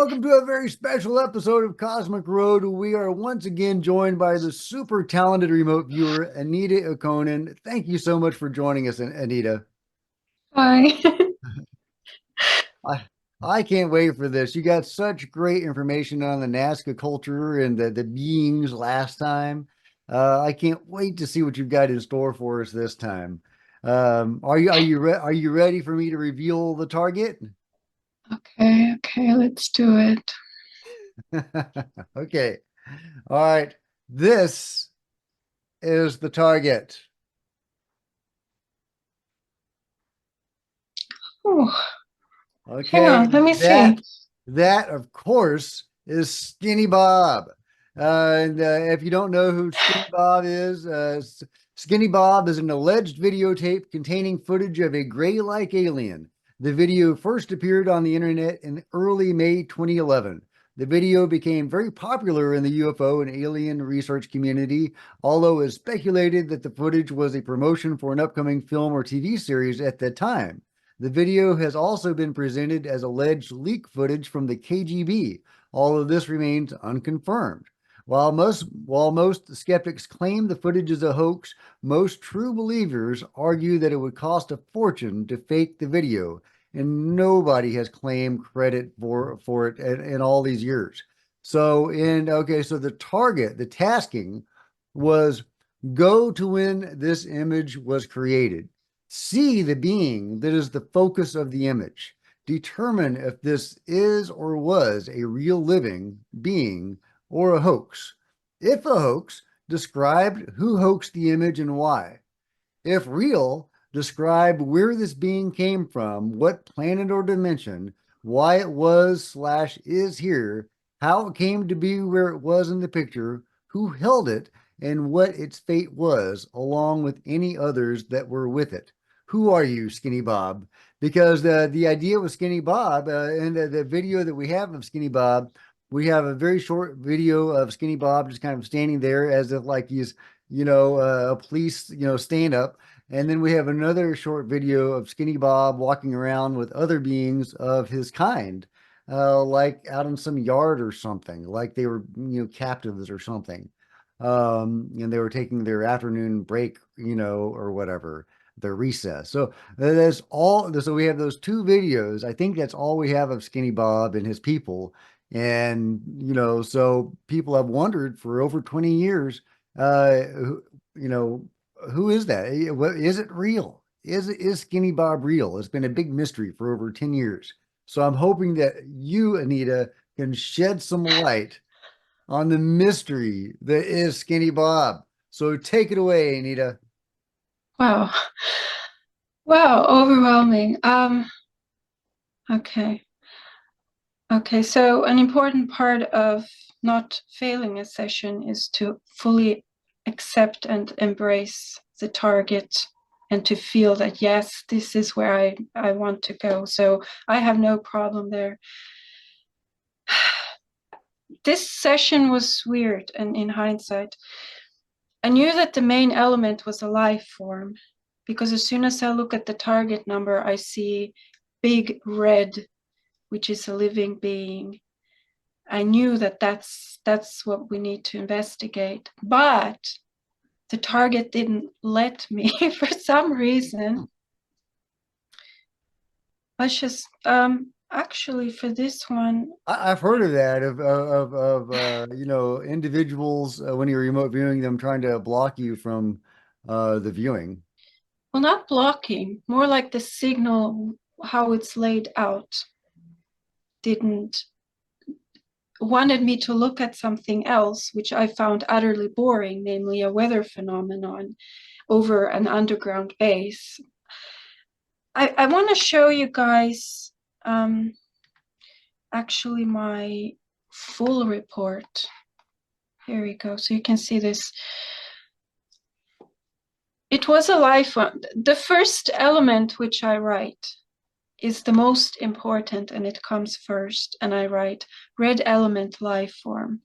welcome to a very special episode of Cosmic Road. We are once again joined by the super talented remote viewer, Anita Ikonen. Thank you so much for joining us, Anita. Hi. I, I can't wait for this. You got such great information on the Nazca culture and the beings last time. I can't wait to see what you've got in store for us this time. Are you ready for me to reveal the target? Okay, let's do it. Okay. All right. This is the target. Oh, hang Okay, on, let me see. that of course is Skinny Bob. If you don't know who Skinny Bob is, Skinny Bob is an alleged videotape containing footage of a gray-like alien. The video first appeared on the internet in early May 2011. The video became very popular in the UFO and alien research community, although it was speculated that the footage was a promotion for an upcoming film or TV series at the time. The video has also been presented as alleged leak footage from the KGB, although this remains unconfirmed. While most skeptics claim the footage is a hoax, most true believers argue that it would cost a fortune to fake the video, and nobody has claimed credit for it in all these years. So the target, the tasking was go to when this image was created. See the being that is the focus of the image. Determine if this is or was a real living being or a hoax. If a hoax, describe who hoaxed the image and why. If real, describe where this being came from, what planet or dimension, why it was/is here, how it came to be where it was in the picture, who held it, and what its fate was, along with any others that were with it. Who are you, Skinny Bob? Because the idea with Skinny Bob, and the video that we have of Skinny Bob, we have a very short video of Skinny Bob just kind of standing there as if like he's, a police, stand up. And then we have another short video of Skinny Bob walking around with other beings of his kind, like out in some yard or something, like they were, captives or something. And they were taking their afternoon break, or whatever, their recess. So that's all. So we have those two videos. I think that's all we have of Skinny Bob and his people. And, so people have wondered for over 20 years, who, who is that? Is it real? Is Skinny Bob real? It's been a big mystery for over 10 years. So I'm hoping that you, Anita, can shed some light on the mystery that is Skinny Bob. So take it away, Anita. Wow. Wow, overwhelming. Okay. Okay, so an important part of not failing a session is to fully accept and embrace the target and to feel that, yes, this is where I want to go. So I have no problem there. This session was weird, and in hindsight, I knew that the main element was a life form, because as soon as I look at the target number, I see big red, which is a living being. I knew that that's what we need to investigate, but the target didn't let me for some reason. Let's just actually for this one, I've heard of that of individuals when you're remote viewing them trying to block you from the viewing. well, not blocking, more like the signal, how it's laid out, didn't wanted me to look at something else, which I found utterly boring, namely a weather phenomenon over an underground base. I want to show you guys actually my full report. Here we go. So you can see this. It was a life one. The first element which I write is the most important and it comes first. And I write red element life form.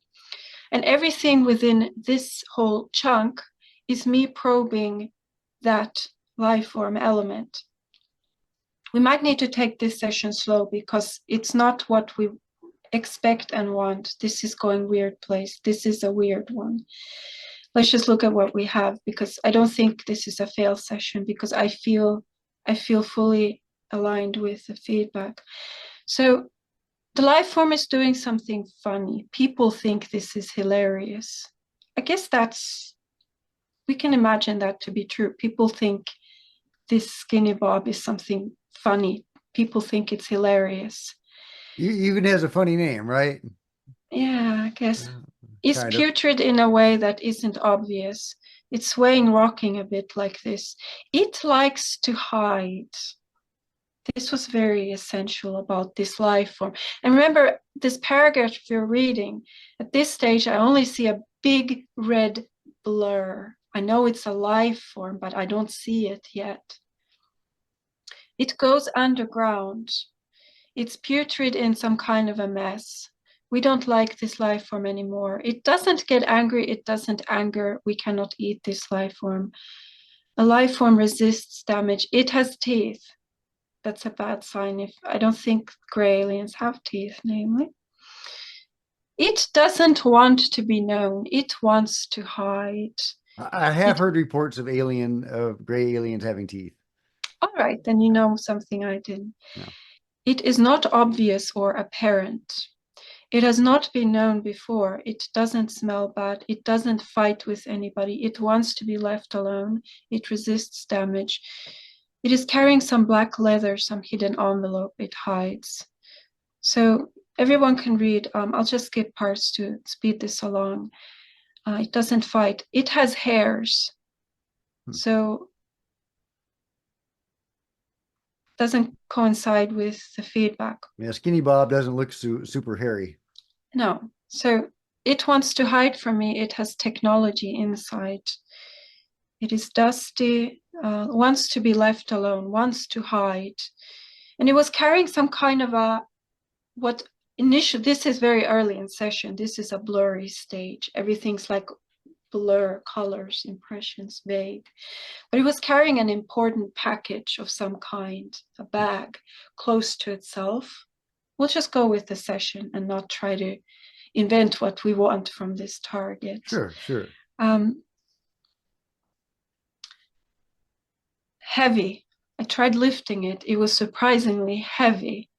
And everything within this whole chunk is me probing that life form element. We might need to take this session slow because it's not what we expect and want. This is going weird place. This is a weird one. Let's just look at what we have, because I don't think this is a fail session, because I feel fully aligned with the feedback. So the life form is doing something funny. People think this is hilarious. I guess we can imagine that to be true. People think this Skinny Bob is something funny. People think it's hilarious. Even has a funny name, right? Yeah, I guess. It's Kind of. putrid in a way that isn't obvious. It's swaying, rocking a bit like this. It likes to hide. This was very essential about this life form. And remember, this paragraph you're reading, at this stage, I only see a big red blur. I know it's a life form, but I don't see it yet. It goes underground. It's putrid in some kind of a mess. We don't like this life form anymore. It doesn't get angry. It doesn't anger. We cannot eat this life form. A life form resists damage. It has teeth. That's a bad sign. If I don't think gray aliens have teeth, namely. It doesn't want to be known. It wants to hide. I have heard reports of gray aliens having teeth. All right, then you know something I didn't. No. It is not obvious or apparent. It has not been known before. It doesn't smell bad. It doesn't fight with anybody. It wants to be left alone. It resists damage. It is carrying some black leather, some hidden envelope it hides. So everyone can read. I'll just skip parts to speed this along. It doesn't fight. It has hairs. So doesn't coincide with the feedback. Yeah, Skinny Bob doesn't look super hairy. No. So it wants to hide from me. It has technology inside. It is dusty, wants to be left alone, wants to hide. And it was carrying some kind of this is very early in session. This is a blurry stage. Everything's like blur, colors, impressions, vague. But it was carrying an important package of some kind, a bag, close to itself. We'll just go with the session and not try to invent what we want from this target. Sure. Heavy. I tried lifting it. It was surprisingly heavy.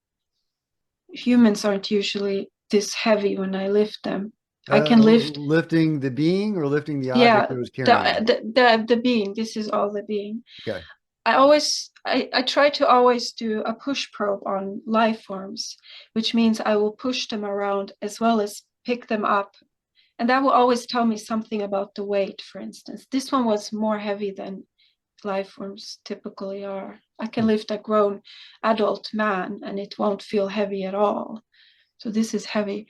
Humans aren't usually this heavy when I lift them. I can lift. Lifting the being or lifting the object it was carrying? The being. This is all the being. Okay. I try to always do a push probe on life forms, which means I will push them around as well as pick them up. And that will always tell me something about the weight, for instance. This one was more heavy than life forms typically are. I can lift a grown adult man and it won't feel heavy at all. So this is heavy.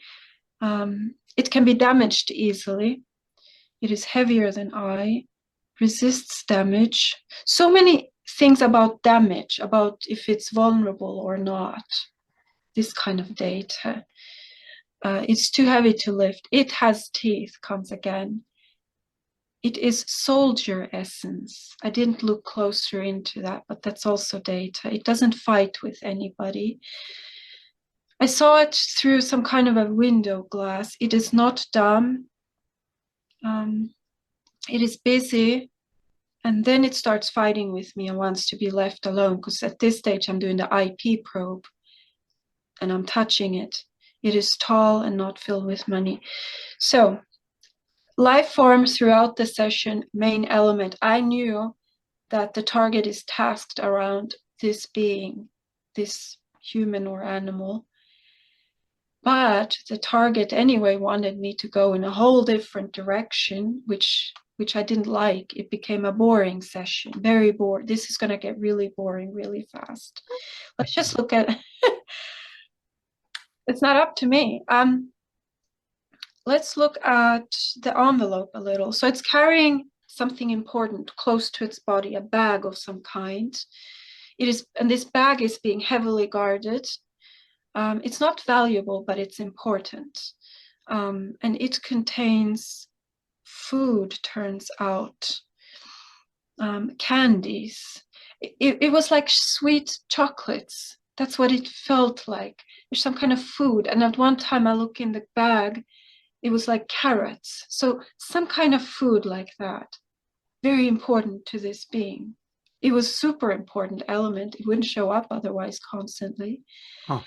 It can be damaged easily. It is heavier than I, resists damage. So many things about damage, about if it's vulnerable or not, this kind of data. It's too heavy to lift. It has teeth, comes again. It is soldier essence. I didn't look closer into that, but that's also data. It doesn't fight with anybody. I saw it through some kind of a window glass. It is not dumb. It is busy. And then it starts fighting with me and wants to be left alone, because at this stage I'm doing the IP probe and I'm touching it. It is tall and not filled with money. So life form throughout the session, main element. I knew that the target is tasked around this being, this human or animal. But the target anyway wanted me to go in a whole different direction, which I didn't like. It became a boring session, very bored. This is going to get really boring really fast. Let's just look at, it's not up to me. Let's look at the envelope a little. So it's carrying something important close to its body, a bag of some kind. And this bag is being heavily guarded. It's not valuable, but it's important. And it contains food, turns out, candies. It was like sweet chocolates. That's what it felt like. There's some kind of food. And at one time I look in the bag, it was like carrots. So some kind of food like that. Very important to this being. It was super important element. It wouldn't show up otherwise constantly. Huh.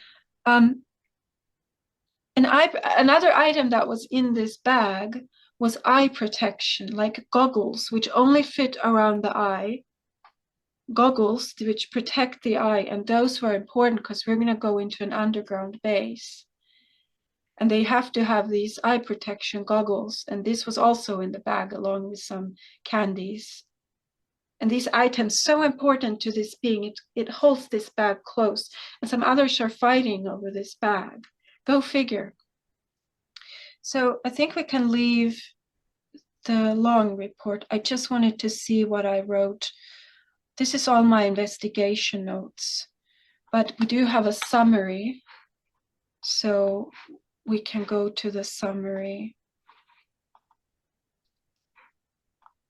Another item that was in this bag was eye protection, like goggles, which only fit around the eye. Goggles which protect the eye, and those were important because we're going to go into an underground base. And they have to have these eye protection goggles. And this was also in the bag along with some candies. And these items, so important to this being, it holds this bag close. And some others are fighting over this bag. Go figure. So I think we can leave the long report. I just wanted to see what I wrote. This is all my investigation notes, but we do have a summary. So we can go to the summary.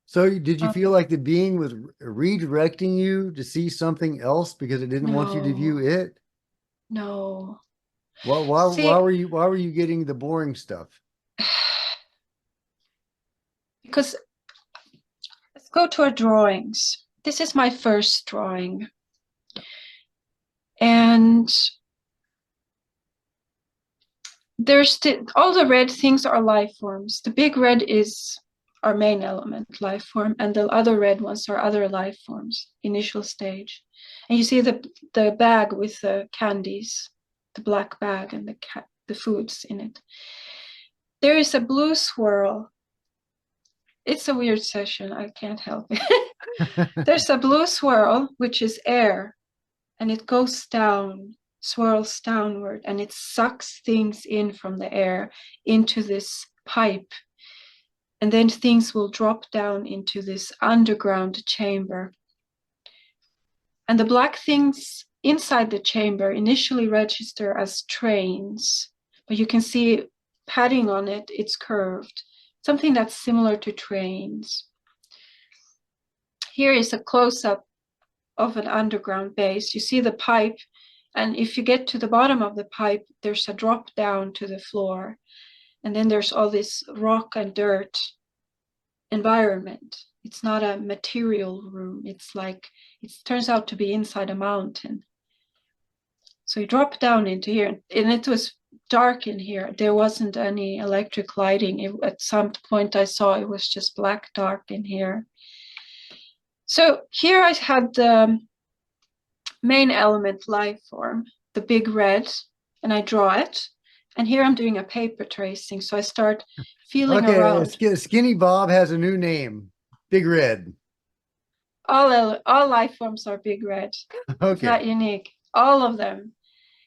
So did you feel like the being was redirecting you to see something else because it didn't want you to view it? No. Why were you getting the boring stuff? Because let's go to our drawings. This is my first drawing. And there's all the red things are life forms. The big red is our main element, life form, and the other red ones are other life forms, initial stage. And you see the bag with the candies, the black bag and the foods in it. There is a blue swirl. It's a weird session, I can't help it. There's a blue swirl, which is air, and it goes down, swirls downward, and it sucks things in from the air into this pipe. And then things will drop down into this underground chamber. And the black things inside the chamber initially register as trains, but you can see padding on it, it's curved, something that's similar to trains. Here is a close-up of an underground base. You see the pipe, and if you get to the bottom of the pipe, there's a drop down to the floor. And then there's all this rock and dirt environment. It's not a material room. It's like, it turns out to be inside a mountain. So you drop down into here, and it was dark in here. There wasn't any electric lighting. At some point I saw it was just black dark in here. So here I had the main element life form, the big red, and I draw it. And here I'm doing a paper tracing. So I start feeling around. Skinny Bob has a new name, Big Red. All life forms are big red. Okay. It's not unique. All of them.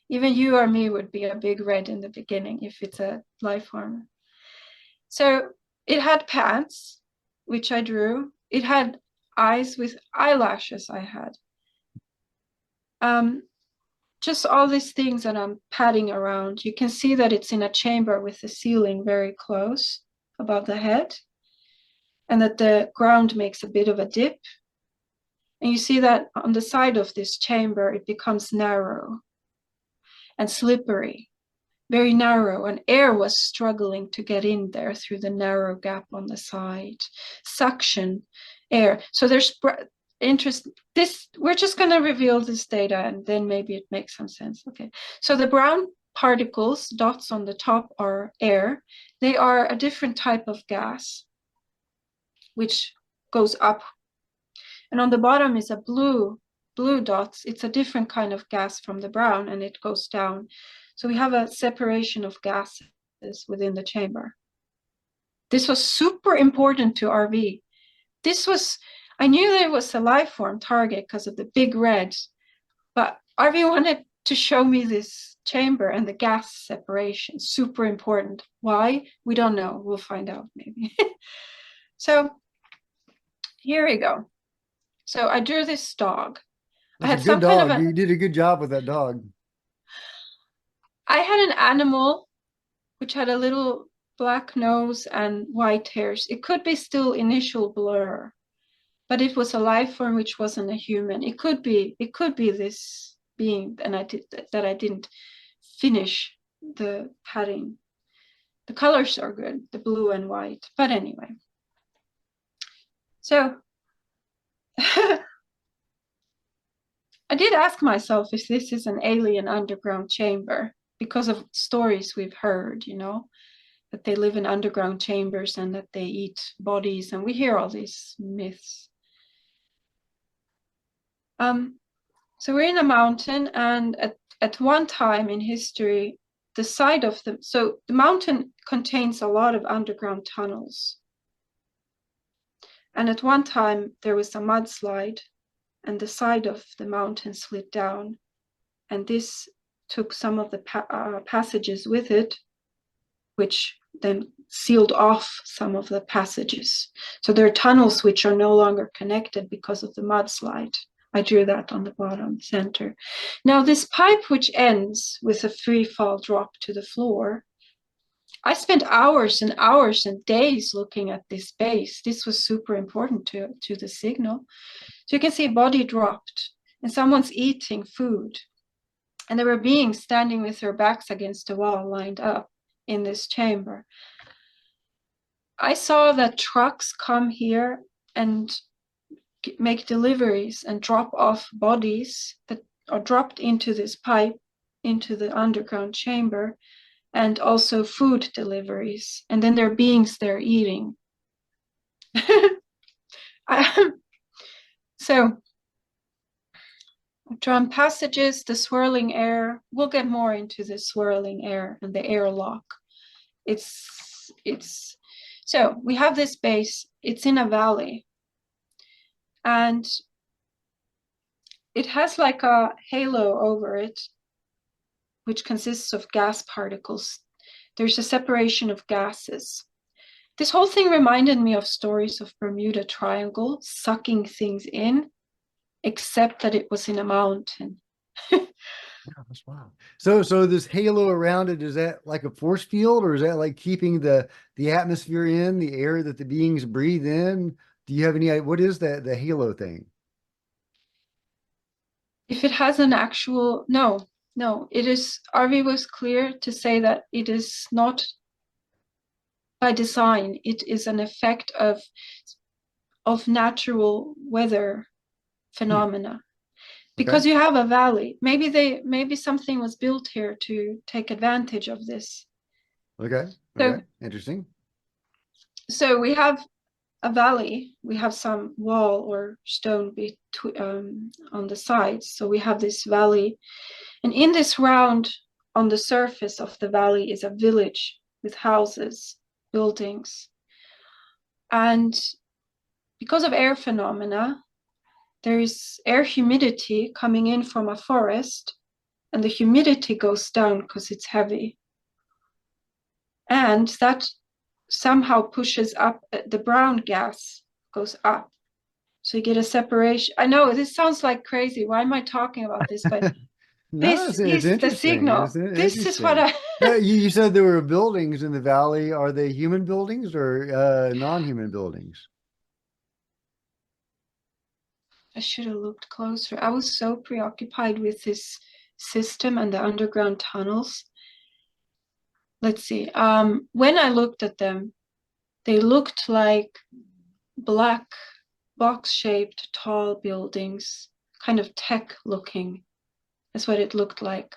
Even you or me would be a big red in the beginning if it's a life form. So it had pants, which I drew. It had eyes with eyelashes I had. Just all these things that I'm padding around. You can see that it's in a chamber with the ceiling very close above the head, and that the ground makes a bit of a dip. And you see that on the side of this chamber, it becomes narrow and slippery, very narrow, and air was struggling to get in there through the narrow gap on the side. Suction, air. So there's interest. We're just going to reveal this data and then maybe it makes some sense. Okay, so the brown particles, dots on the top, are air. They are a different type of gas which goes up, and on the bottom is a blue dots. It's a different kind of gas from the brown, and it goes down. So we have a separation of gases within the chamber. This was super important to RV. I knew there was a life form target because of the big red, but RV wanted to show me this chamber and the gas separation. Super important. Why? We don't know. We'll find out maybe. So here we go. So I drew this dog. That's a good dog. You did a good job with that dog. I had an animal which had a little black nose and white hairs. It could be still initial blur, but it was a life form which wasn't a human. It could be this being, and I didn't finish the padding. The colors are good, the blue and white, but anyway. So I did ask myself if this is an alien underground chamber because of stories we've heard, you know, that they live in underground chambers and that they eat bodies, and we hear all these myths. So we're in a mountain, and at one time in history, the side of the mountain contains a lot of underground tunnels. And at one time there was a mudslide, and the side of the mountain slid down, and this took some of the passages with it, which then sealed off some of the passages. So there are tunnels which are no longer connected because of the mudslide. I drew that on the bottom center. Now this pipe, which ends with a free fall drop to the floor, I spent hours and hours and days looking at this base. This was super important to the signal. So you can see a body dropped and someone's eating food. And there were beings standing with their backs against the wall lined up in this chamber. I saw that trucks come here and make deliveries and drop off bodies that are dropped into this pipe, into the underground chamber, and also food deliveries. And then there are beings there eating. So, drawn passages, the swirling air. We'll get more into the swirling air and the airlock. So we have this base. It's in a valley, and it has like a halo over it, which consists of gas particles. There's a separation of gases. This whole thing reminded me of stories of Bermuda Triangle, sucking things in, except that it was in a mountain. Yeah, that's wild. So this halo around it, is that like a force field, or is that like keeping the atmosphere in, the air that the beings breathe in? Do you have any idea? What is that, the halo thing? If it has an actual, no, it is, RV was clear to say that it is not by design. It is an effect of natural weather phenomena. Because you have a valley. Maybe something was built here to take advantage of this. Okay. So, Interesting. So we have a valley. We have some wall or stone on the sides. So we have this valley. And in this round, on the surface of the valley, is a village with houses, buildings. And because of air phenomena, there is air humidity coming in from a forest, and the humidity goes down because it's heavy. And that somehow pushes up, the brown gas goes up. So you get a separation. I know this sounds like crazy. Why am I talking about this? But No, this it's is the interesting. signal. It's This is what interesting. You said there were buildings in the valley. Are they human buildings or non-human buildings? I should have looked closer. I was so preoccupied with this system and the underground tunnels. Let's see. When I looked at them, they looked like black box-shaped tall buildings, kind of tech looking. That's what it looked like.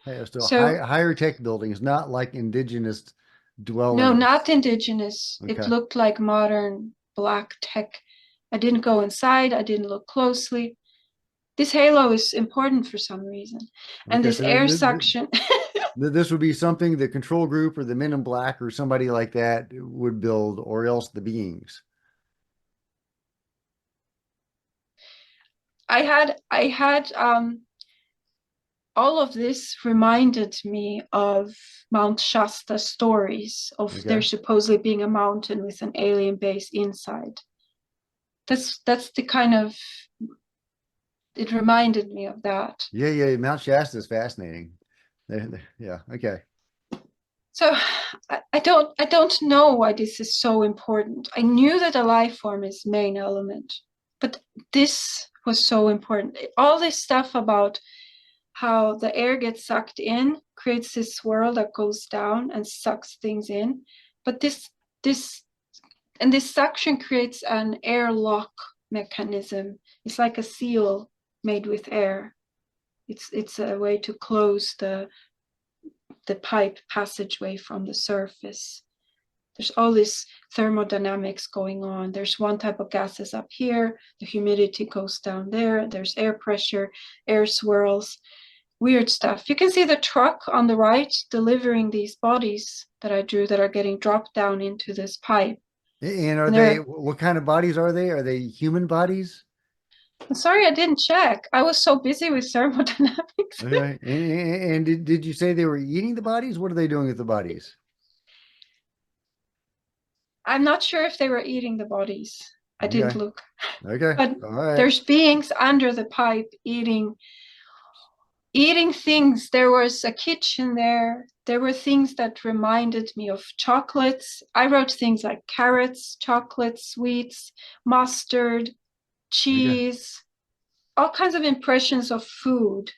Yeah, so So higher tech buildings, not like indigenous no, dwellings. not indigenous. It Okay. looked like modern black tech. I didn't go inside. I didn't look closely. This halo is important for some reason. And Okay. this So air suction. this would be something the control group or the men in black or somebody like that would build, or else the beings. I had all of this reminded me of Mount Shasta stories of there Okay. supposedly being a mountain with an alien base inside. That's the kind of, it reminded me of that. Yeah. Mount Shasta is fascinating. Yeah. Okay. So I don't know why this is so important. I knew that a life form is main element, but this was so important. All this stuff about how the air gets sucked in, creates this swirl that goes down and sucks things in. But this suction creates an airlock mechanism. It's like a seal made with air. It's a way to close the pipe passageway from the surface. There's all this thermodynamics going on. There's one type of gases up here, the humidity goes down there, there's air pressure, air swirls, weird stuff. You can see the truck on the right delivering these bodies that I drew that are getting dropped down into this pipe. And are they, what kind of bodies are they? Are they human bodies? Sorry, I didn't check. I was so busy with thermodynamics. Okay. And did you say they were eating the bodies? What are they doing with the bodies? I'm not sure if they were eating the bodies. I didn't Okay. look. Okay. But All right. there's beings under the pipe eating things. There was a kitchen there. There were things that reminded me of chocolates. I wrote things like carrots, chocolate, sweets, mustard, Okay. cheese, all kinds of impressions of food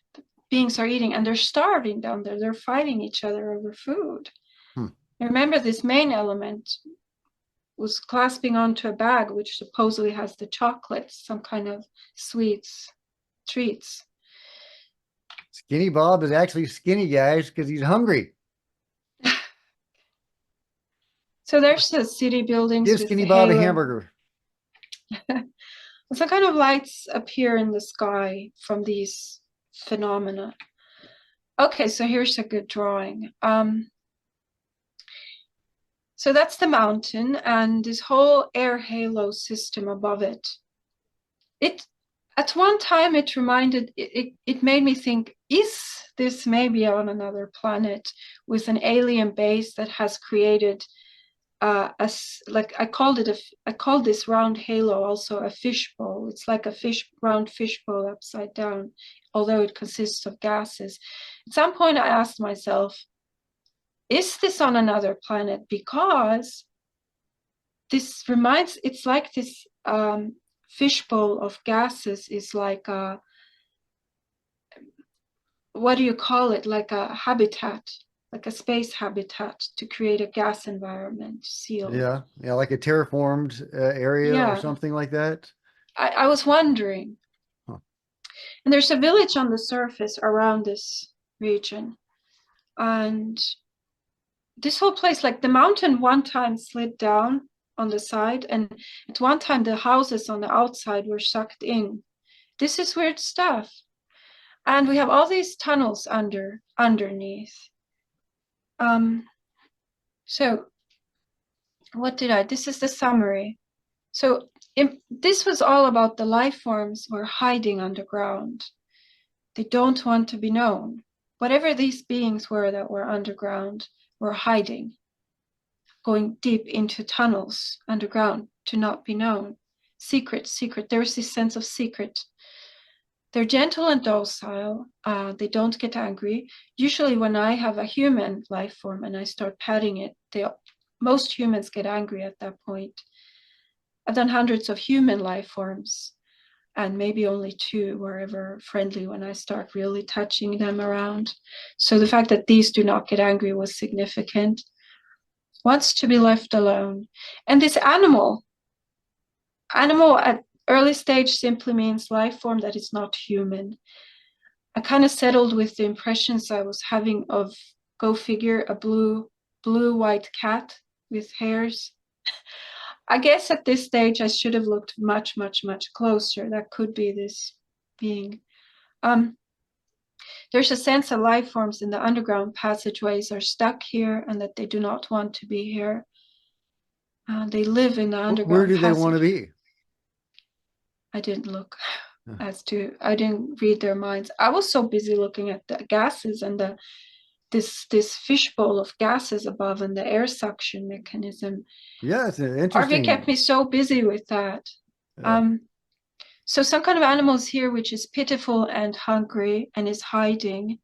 beings are eating, and they're starving down there. They're fighting each other over food. Hmm. Remember, this main element was clasping onto a bag which supposedly has the chocolates, some kind of sweets, treats. Skinny Bob is actually skinny, guys, because he's hungry. So there's the city buildings Give with Skinny the Bob a halo. hamburger. Some kind of lights appear in the sky from these phenomena. Okay, so here's a good drawing. So that's the mountain and this whole air halo system above it. At one time it made me think, is this maybe on another planet with an alien base that has created I called this round halo also a fishbowl. It's like a round fishbowl upside down, although it consists of gases. At some point I asked myself, is this on another planet? Because it's like this fishbowl of gases is like a, what do you call it? Like a habitat, like a space habitat to create a gas environment seal. Yeah. Yeah. Like a terraformed area or Yeah, something like that. I was wondering. Huh. And there's a village on the surface around this region. And this whole place, like the mountain one time slid down on the side, and at one time the houses on the outside were sucked in. This is weird stuff. And we have all these tunnels underneath. So this is the summary. So this was all about the life forms were hiding underground. They don't want to be known. Whatever these beings were that were underground were hiding, going deep into tunnels underground to not be known. Secret. There's this sense of secret. They're gentle and docile. They don't get angry. Usually when I have a human life form and I start patting it, most humans get angry at that point. I've done hundreds of human life forms, and maybe only 2 were ever friendly when I start really touching them around. So the fact that these do not get angry was significant. Wants to be left alone. And this animal at early stage simply means life form that is not human. I kind of settled with the impressions I was having of, go figure, a blue-white cat with hairs. I guess at this stage I should have looked much closer. That could be this being. There's a sense that life forms in the underground passageways are stuck here and that they do not want to be here. They live in the Where underground do they want to passage. be? I didn't look I didn't read their minds. I was so busy looking at the gases and this fishbowl of gases above and the air suction mechanism. Yeah, it's RV kept interesting. me so busy with that. Yeah. So some kind of animals here which is pitiful and hungry and is hiding.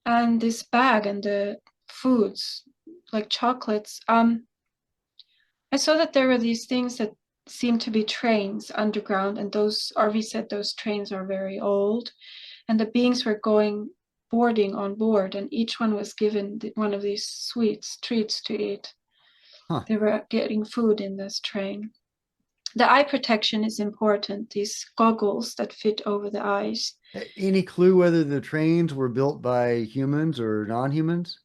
And this bag and the foods like chocolates. I saw that there were these things that seemed to be trains underground, and those RV said those trains are very old. and the beings were boarding on board, and each one was given one of these treats to eat. Huh. They were getting food in this train. The eye protection is important, these goggles that fit over the eyes. Any clue whether the trains were built by humans or non-humans?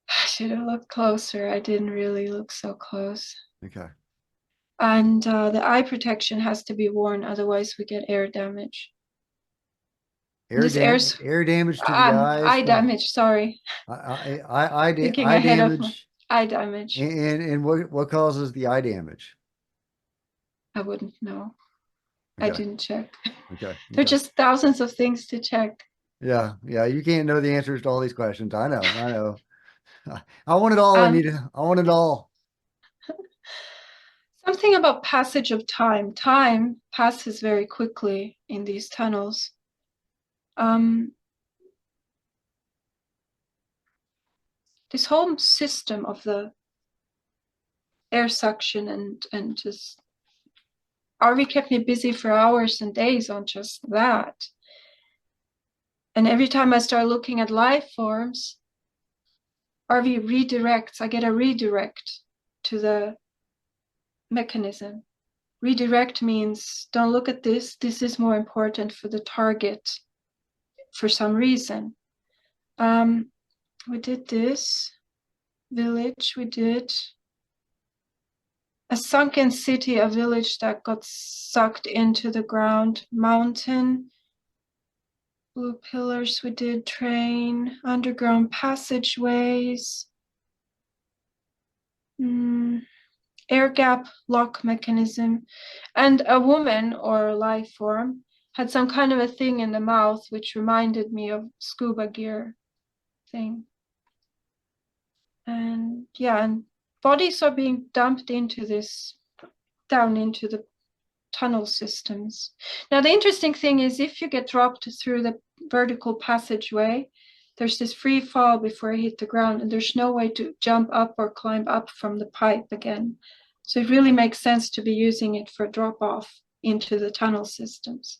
I should have looked closer. I didn't really look so close. Okay. And the eye protection has to be worn, otherwise we get air damage. This air's Air damage to the eyes eye from damage. Sorry, thinking eye ahead of my damage. eye damage. And what causes the eye damage? I wouldn't know. I Okay. didn't check. Okay. There are Okay. just thousands of things to check. Yeah. Yeah. You can't know the answers to all these questions. I know. I know. I want it all, Um, Anita. I want it all. Something about passage of time. Time passes very quickly in these tunnels. This whole system of the air suction and just RV kept me busy for hours and days on just that. And every time I start looking at life forms, RV redirects. I get a redirect to the mechanism. Redirect means don't look at this. This is more important for the target for some reason. We did this village. We did a sunken city, a village that got sucked into the ground, mountain, blue pillars. We did train, underground passageways, air gap lock mechanism, and a woman or a life form had some kind of a thing in the mouth which reminded me of scuba gear thing. And yeah, and bodies are being dumped into this, down into the tunnel systems. Now, the interesting thing is if you get dropped through the vertical passageway, there's this free fall before you hit the ground, and there's no way to jump up or climb up from the pipe again. So it really makes sense to be using it for drop off into the tunnel systems.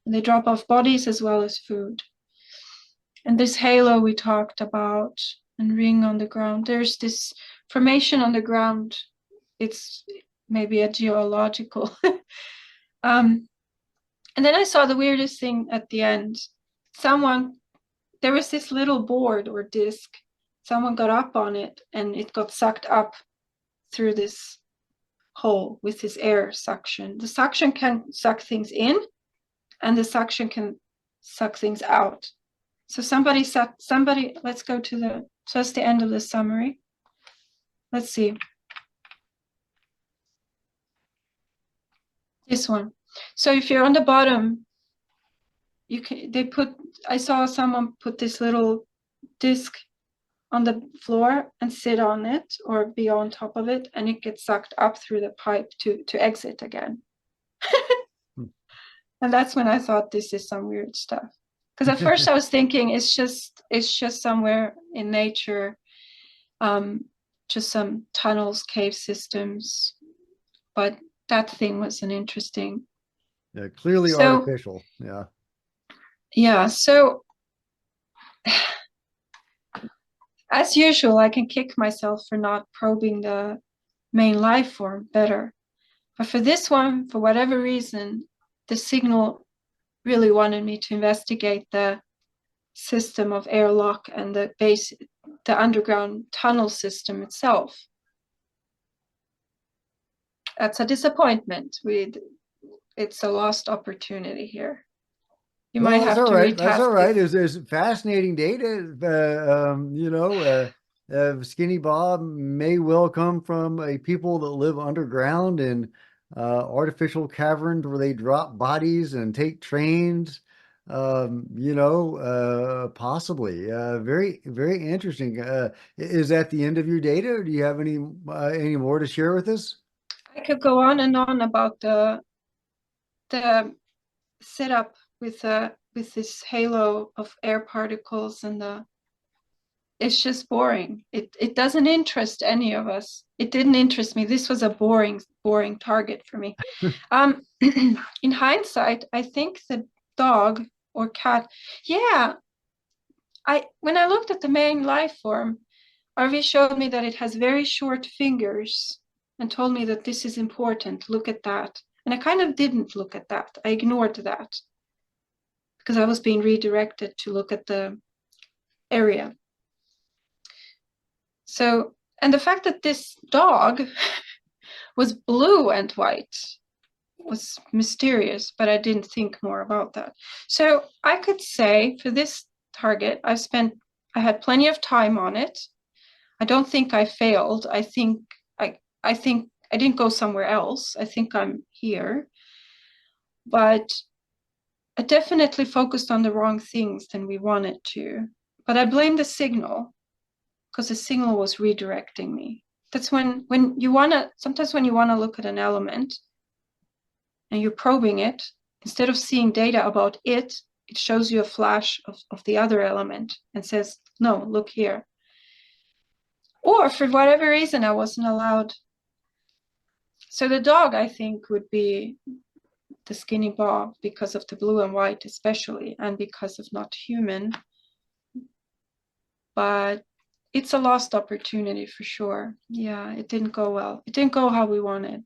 And they drop off bodies as well as food. And this halo we talked about and ring on the ground, there's this formation on the ground. It's maybe a geological. And then I saw the weirdest thing at the end. There was this little board or disc. Someone got up on it and it got sucked up through this hole with this air suction. The suction can suck things in and the suction can suck things out. So let's go to so that's the end of the summary. Let's see. This one. So if you're on the bottom, I saw someone put this little disc on the floor and sit on it or be on top of it, and it gets sucked up through the pipe to exit again. And that's when I thought this is some weird stuff. Because at first I was thinking it's just somewhere in nature, just some tunnels, cave systems. But that thing was an interesting. Yeah, clearly artificial. Yeah. Yeah. So as usual, I can kick myself for not probing the main life form better. But for this one, for whatever reason, the signal really wanted me to investigate the system of airlock and the underground tunnel system itself. That's a disappointment. It's a lost opportunity here. You might have to retask. That's all right. There's fascinating data. Skinny Bob may well come from a people that live underground in artificial caverns where they drop bodies and take trains. Possibly. Very, very interesting. Is that the end of your data, or do you have any more to share with us? I could go on and on about the setup with this halo of air particles, and it's just boring. It doesn't interest any of us. It didn't interest me. This was a boring target for me. In hindsight, I think the dog or cat. Yeah, when I looked at the main life form, RV showed me that it has very short fingers and told me that this is important. Look at that. And I kind of didn't look at that. I ignored that because I was being redirected to look at the area. So, and the fact that this dog was blue and white was mysterious, but I didn't think more about that. So I could say for this target, I had plenty of time on it. I don't think I failed. I think I didn't go somewhere else. I think I'm here. But I definitely focused on the wrong things than we wanted to. But I blame the signal because the signal was redirecting me. That's when you wanna sometimes when you wanna look at an element and you're probing it, instead of seeing data about it, it shows you a flash of the other element and says, no, look here. Or for whatever reason, I wasn't allowed. So the dog, I think, would be the skinny bob because of the blue and white, especially, and because of not human. But it's a lost opportunity for sure. Yeah, it didn't go well. It didn't go how we wanted.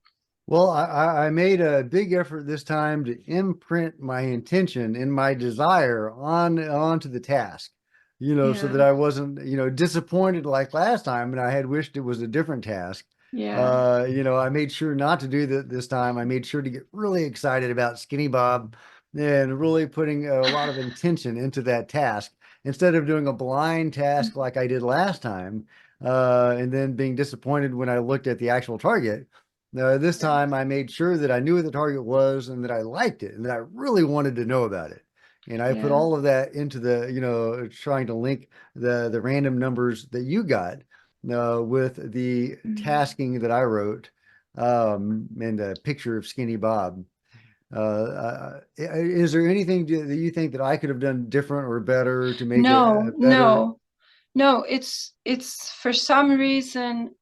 Well, I made a big effort this time to imprint my intention and my desire onto the task, so that Yeah, I wasn't, disappointed like last time, and I had wished it was a different task. yeah. I made sure not to do that this time. I made sure to get really excited about Skinny Bob and really putting a lot of intention into that task instead of doing a blind task like I did last time, and then being disappointed when I looked at the actual target. This time I made sure that I knew what the target was and that I liked it and that I really wanted to know about it. And I put Yeah. all of that into trying to link the random numbers that you got with the Mm. tasking that I wrote, and a picture of Skinny Bob. Is there anything that you think that I could have done different or better to make it No, better? no, no. It's for some reason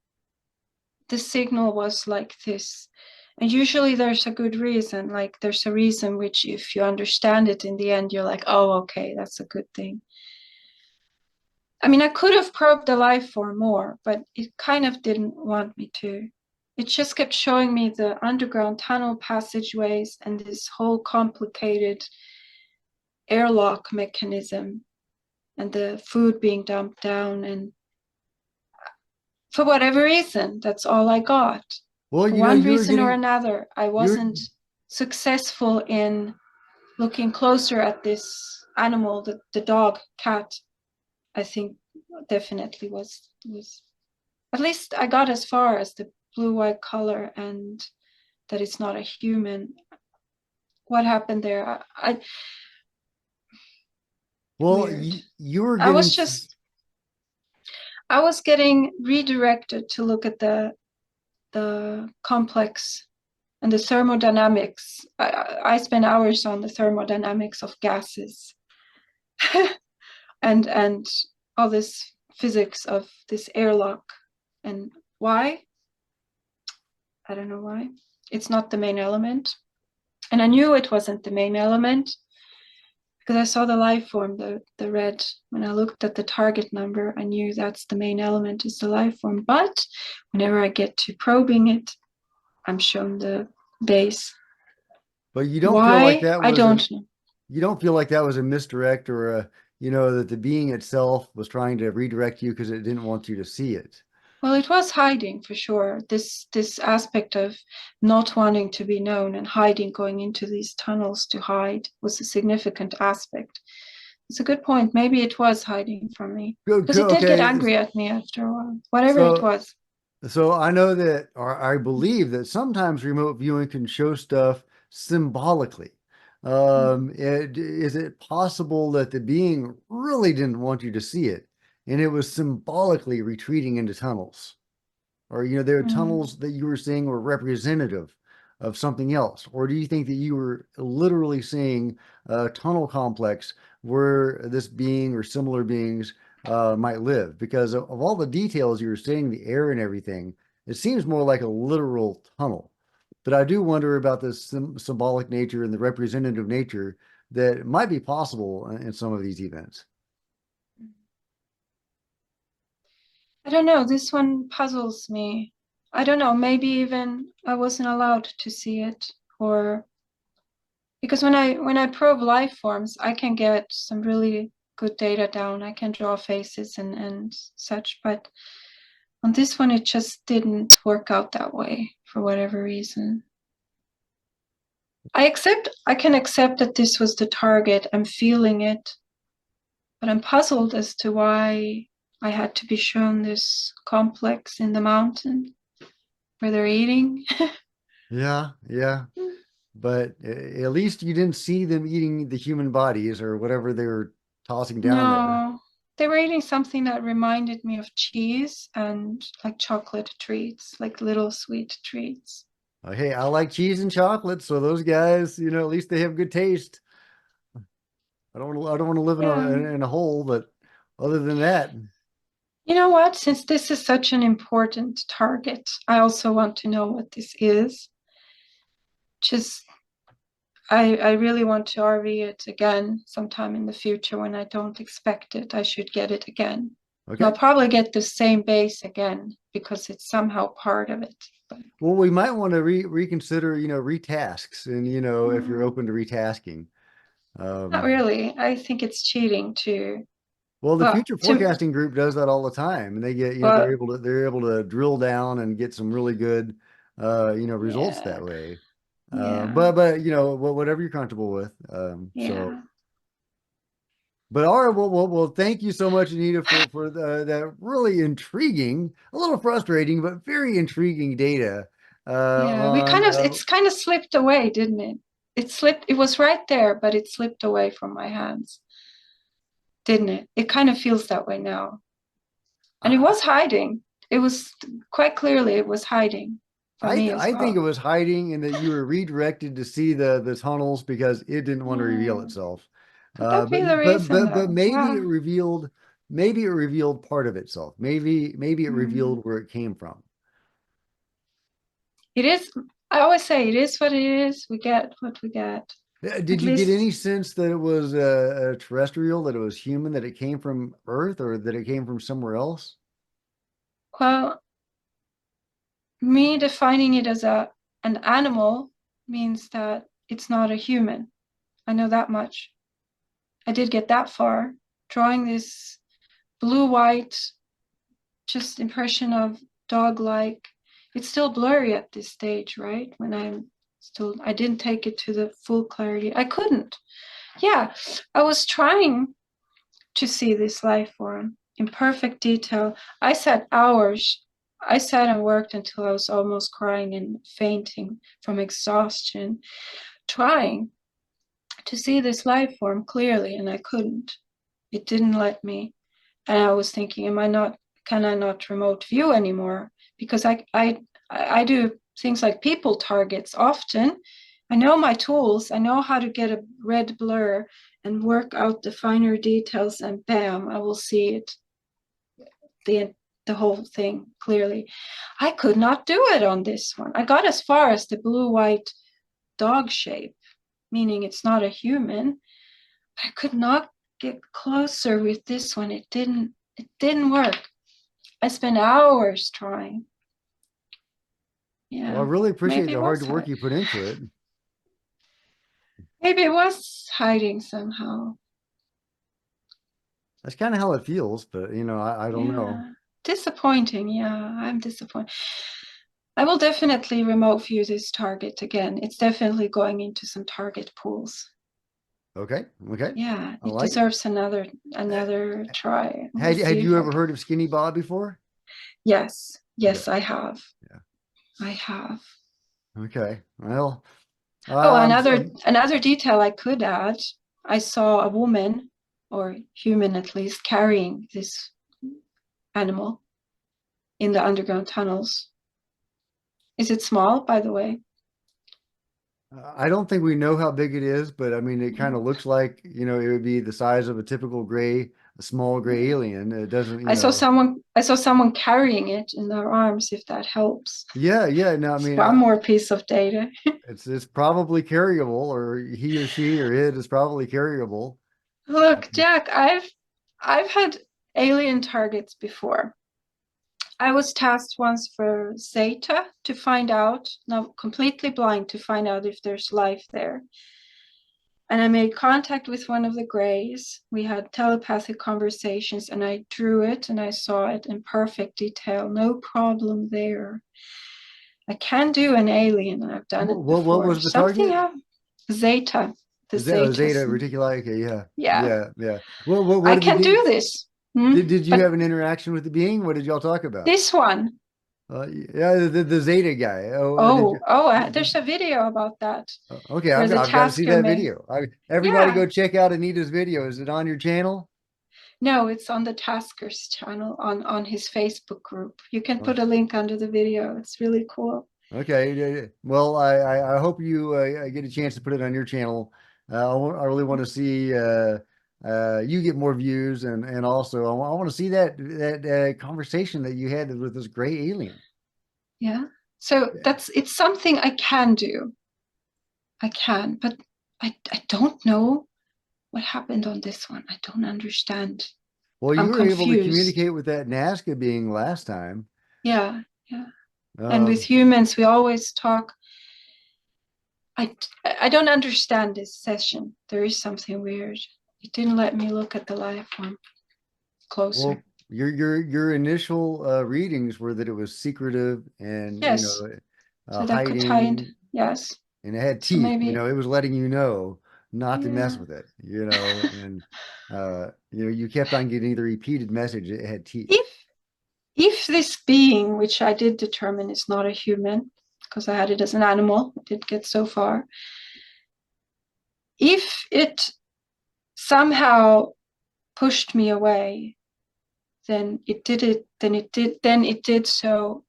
the signal was like this. And usually there's a good reason. Like there's a reason which if you understand it in the end, you're like, oh, okay, that's a good thing. I mean, I could have probed the life form more, but it kind of didn't want me to. It just kept showing me the underground tunnel passageways and this whole complicated airlock mechanism and the food being dumped down. And for whatever reason, that's all I got. Well, For one you were reason or getting another, I you're wasn't successful in looking closer at this animal, the dog, cat, I think definitely was at least I got as far as the blue-white color and that it's not a human. What happened there? well, Weird. you were I getting was just I was getting redirected to look at the complex and the thermodynamics. I spent hours on the thermodynamics of gases and all this physics of this airlock. And why? I don't know why. It's not the main element. And I knew it wasn't the main element because I saw the life form, the red. When I looked at the target number, I knew that's the main element is the life form. But whenever I get to probing it, I'm shown the base. but you don't feel like Why? that I was a don't know. you don't feel like that was a misdirect or that the being itself was trying to redirect you because it didn't want you to see it. Well, it was hiding for sure. This aspect of not wanting to be known and hiding, going into these tunnels to hide was a significant aspect. It's a good point. Maybe it was hiding from me because it did get Okay, angry at me after a while, whatever it so was. so I know that, or I believe that sometimes remote viewing can show stuff symbolically. Is it possible that the being really didn't want you to see it, and it was symbolically retreating into tunnels? Or, there are Mm. tunnels that you were seeing were representative of something else? Or do you think that you were literally seeing a tunnel complex where this being or similar beings might live? Because of all the details you were seeing, the air and everything, it seems more like a literal tunnel. But I do wonder about the symbolic nature and the representative nature that might be possible in some of these events. I don't know. This one puzzles me. I don't know. Maybe even I wasn't allowed to see it, or because when I probe life forms, I can get some really good data down. I can draw faces and such, but on this one, it just didn't work out that way for whatever reason. I can accept that this was the target. I'm feeling it, but I'm puzzled as to why I had to be shown this complex in the mountain where they're eating. Yeah, yeah. But at least you didn't see them eating the human bodies or whatever they were tossing down there. No, they were eating something that reminded me of cheese and like chocolate treats, like little sweet treats. Hey, I like cheese and chocolate, so those guys, at least they have good taste. I don't want to live in Yeah. a hole, but other than that, You know what? Since this is such an important target, I also want to know what this is. Just, I really want to RV it again sometime in the future when I don't expect it. I should get it again. And I'll okay. probably get the same base again because it's somehow part of it. But Well, we might want to reconsider, retasks and, if you're mm, open to retasking. not Um, really. I think it's cheating to, well, the well, future to, forecasting group does that all the time, and they get, well, they're able to drill down and get some really good, results yeah, that way. yeah, But whatever you're comfortable with. So, yeah, but all right, well, thank you so much, Anita, for that really intriguing, a little frustrating, but very intriguing data yeah. on It's kind of slipped away, didn't it? It slipped, it was right there, but it slipped away from my hands, didn't it? It kind of feels that way now. And it I, was hiding. It was quite clearly it was hiding from me as I think it well. was hiding and that you were redirected to see the tunnels because it didn't want to reveal Hmm. itself. Could that be the reason But though? Wow. maybe it revealed part of itself. Maybe it Hmm. revealed where it came from. It is, I always say it is what it is. We get what we get. Did At you get least, any sense that it was terrestrial, that it was human, that it came from Earth, or that it came from somewhere else? well, me defining it as an animal means that it's not a human. I know that much. I did get that far. Drawing this blue white, just impression of dog like. It's still blurry at this stage, right? I didn't take it to the full clarity. I couldn't. Yeah, I was trying to see this life form in perfect detail. I sat hours. I sat and worked until I was almost crying and fainting from exhaustion, trying to see this life form clearly, and I couldn't. It didn't let me. And I was thinking, can I not remote view anymore? Because I do things like people targets often. I know my tools. I know how to get a red blur and work out the finer details, and bam, I will see it, the the whole thing clearly. I could not do it on this one. I got as far as the blue white dog shape, meaning it's not a human. I could not get closer with this one. It didn't work. I spent hours trying. Well, I Yeah, really appreciate maybe it the hard was work hiding. you put into it. Maybe it was hiding somehow. That's kind of how it feels, but I don't know. Yeah. Disappointing. Yeah, I'm disappointed. I will definitely remote view this target again. It's definitely going into some target pools. Okay, okay, Yeah, I it like it. deserves Uh, another try. We'll had see you if I ever can. heard of Skinny Bob before? Yes, Yeah, yes, I have. yeah. I have. Okay. Well, Oh, so another detail I could add. I saw a woman, or human at least, carrying this animal in the underground tunnels. Is it small, by the way? I don't think we know how big it is, but I mean, it kind Mm. of looks like, it would be the size of a typical gray a small gray alien. It doesn't, you I saw know. someone carrying it in their arms, if that helps. Yeah, yeah. No, I It's mean, one more piece of data. it's probably carryable, or he or she or it is probably carryable. Look, Jack, I've had alien targets before. I was tasked once for Zeta to find out, now completely blind, to find out if there's life there. And I made contact with one of the Greys. We had telepathic conversations, and I drew it and I saw it in perfect detail. No problem there. I can do an alien, and I've done it What before. was the Something target? else. Zeta, the Is that a Zetas. Zeta Reticuli? Okay, yeah, Yeah, yeah, yeah. What I did can you do this. did you But have an interaction with the being? What did y'all talk about? this one, Yeah, the Zeta guy. Did you? there's a video about that Okay, where the I've got to see tasker that may. video. Everybody Yeah, go check out Anita's video. Is it on your channel? no, it's on the tasker's channel on his Facebook group. You can Oh, put a link under the video. It's really cool. okay. Well, I hope you get a chance to put it on your channel. I really want to see you get more views, and also I want to see that conversation that you had with this gray alien. Yeah. So it's something I can do. I can, but I don't know what happened on this one. I don't understand. Well, you I'm were able to confused. communicate with that Nazca being last time. Yeah, yeah. And with Um, humans, we always talk. I I don't understand this session. There is something weird. It didn't let me look at the life form closer. well, your initial readings were that it was secretive and Yes. So that could tie in. hiding, Yes. and it had So teeth. maybe, It was letting you know not to mess yeah. with it. And you kept on getting the repeated message. It had teeth. If if this being, which I did determine is not a human, because I had it as an animal, I did get so far. If it somehow pushed me away, then it did so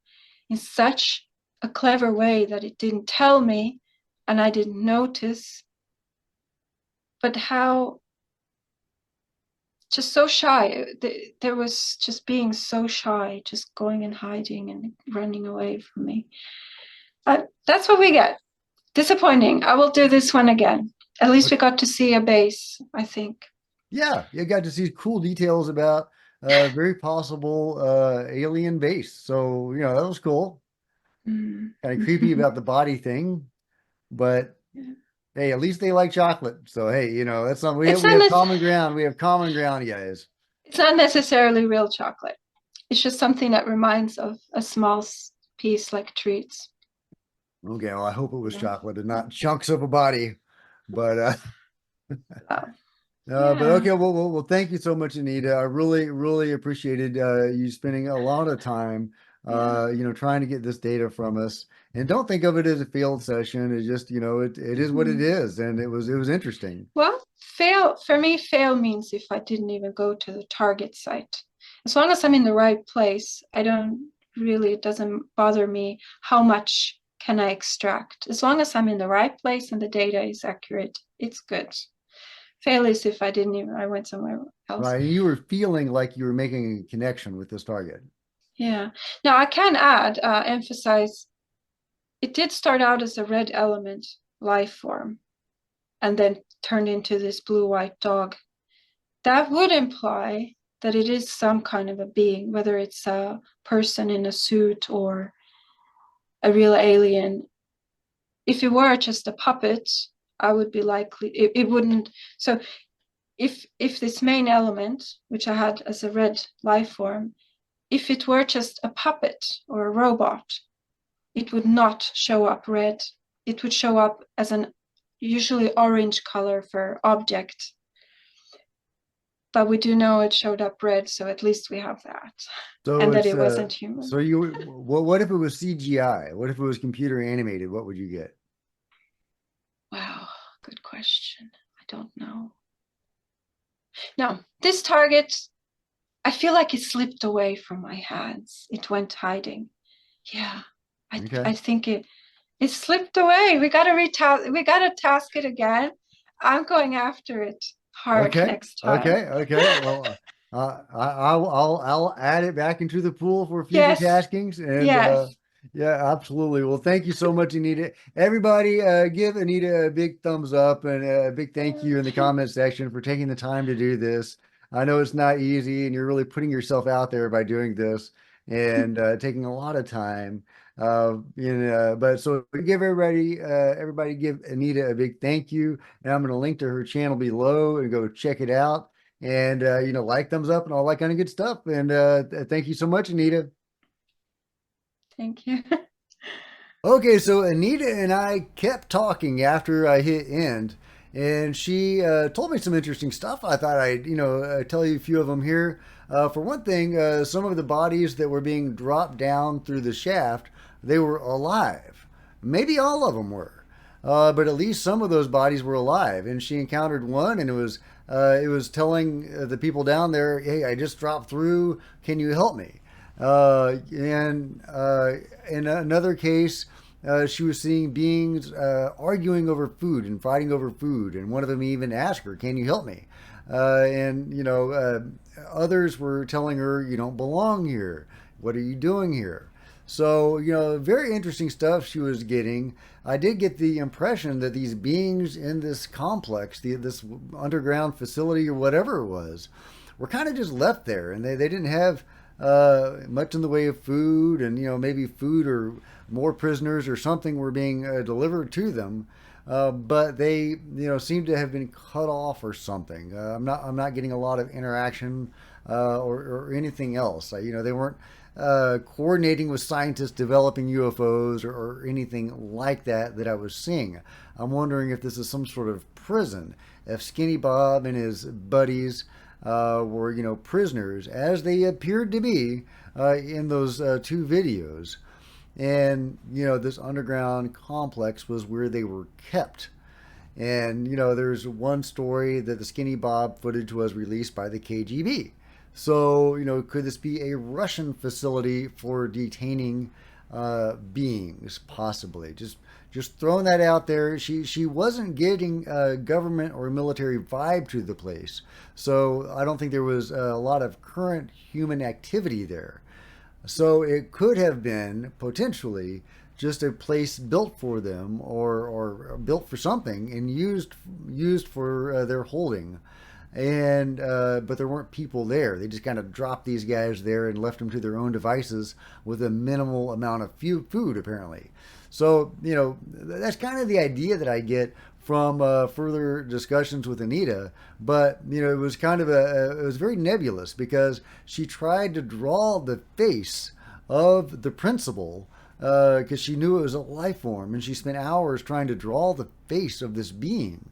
in such a clever way that it didn't tell me and I didn't notice. But how just so shy. There was just being so shy, just going and hiding and running away from me. That's what we get. Disappointing. I will do this one again. At least we got to see a base, I think. Yeah, you got to see cool details about very possible alien base. So, that was cool. Mm. Kind of creepy about the body thing, but hey, at least they like chocolate. So hey, that's something It's we not have nec- common ground. We have common ground, guys. it's not necessarily real chocolate. It's just something that reminds of a small piece like treats. Okay, well, I hope it was Yeah. chocolate and not chunks of a body. But So, but yeah. okay, well, thank you so much, Anita. I really, really appreciated you spending a lot of time, Yeah. trying to get this data from us. And don't think of it as a field session. It's just, it is what it Mm. is, and it was interesting. Well, fail for me, fail means if I didn't even go to the target site. As long as I'm in the right place, I don't really, it doesn't bother me how much can I extract. As long as I'm in the right place and the data is accurate, it's good. Fail is if I went somewhere else. Right, and you were feeling like you were making a connection with this target. Yeah. Now I can emphasize, it did start out as a red element life form and then turned into this blue-white dog. That would imply that it is some kind of a being, whether it's a person in a suit or a real alien. If it were just a puppet, I would be likely, it wouldn't. So if this main element, which I had as a red life form, if it were just a puppet or a robot, it would not show up red. It would show up as an usually orange color for object. But we do know it showed up red, so at least we have that. So And that it's it wasn't human. so what if it was CGI? What if it was computer animated? What would you get? Wow, good question. I don't know. No, this target, I feel like it slipped away from my hands. It went hiding. Yeah, Okay. I think it slipped away. We gotta task it again. I'm going after it hard Okay. next time. Okay. Okay. Well, I'll add it back into the pool for future Yes, taskings. And yes. yeah, absolutely. Well, thank you so much, Anita. Everybody, give Anita a big thumbs up and a big thank you in the comment section for taking the time to do this. I know it's not easy, and you're really putting yourself out there by doing this and taking a lot of time. But so give everybody give Anita a big thank you, and I'm going to link to her channel below and go check it out. And like, thumbs up and all that kind of good stuff. And thank you so much, Anita. Thank you. Okay, so Anita and I kept talking after I hit end, and she told me some interesting stuff. I thought I'd tell you a few of them here. For one thing, some of the bodies that were being dropped down through the shaft, they were alive. Maybe all of them were, but at least some of those bodies were alive. And she encountered one, and it was telling the people down there, "Hey, I just dropped through. Can you help me?" And in another case, she was seeing beings arguing over food and fighting over food, and one of them even asked her, "Can you help me?" And others were telling her, "You don't belong here. What are you doing here?" So, very interesting stuff she was getting. I did get the impression that these beings in this complex, this underground facility or whatever it was, were kind of just left there, and they didn't have much in the way of food, and maybe food or more prisoners or something were being delivered to them. But they, seem to have been cut off or something. I'm not getting a lot of interaction or anything else. They weren't coordinating with scientists developing UFOs or anything like that I was seeing. I'm wondering if this is some sort of prison. If Skinny Bob and his buddies were, prisoners, as they appeared to be in those two videos. And, this underground complex was where they were kept. And, there's one story that the Skinny Bob footage was released by the KGB. So, could this be a Russian facility for detaining beings, possibly? Just throwing that out there. She wasn't getting a government or military vibe to the place, so I don't think there was a lot of current human activity there. So it could have been potentially just a place built for them, or built for something and used for their holding. And but there weren't people there. They just kind of dropped these guys there and left them to their own devices with a minimal amount of food, apparently. So that's kind of the idea that I get from further discussions with Anita. But it was kind of it was very nebulous, because she tried to draw the face of the principal, because she knew it was a life form, and she spent hours trying to draw the face of this being.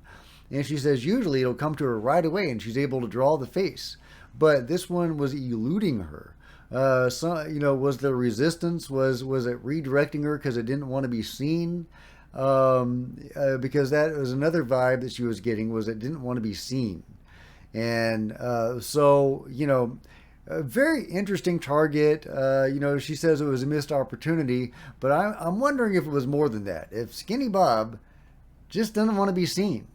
And she says usually it'll come to her right away and she's able to draw the face. But this one was eluding her. Was the resistance, was it redirecting her because it didn't want to be seen? Because that was another vibe that she was getting, was it didn't want to be seen. And a very interesting target. She says it was a missed opportunity, but I'm wondering if it was more than that. If Skinny Bob just doesn't want to be seen.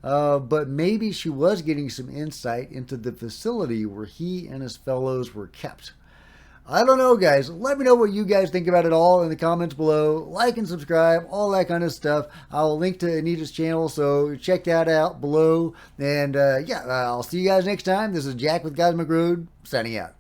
But maybe she was getting some insight into the facility where he and his fellows were kept. I don't know, guys. Let me know what you guys think about it all in the comments below. Like and subscribe, all that kind of stuff. I'll link to Anita's channel, so check that out below. And I'll see you guys next time. This is Jack with Cosmic Road, signing out.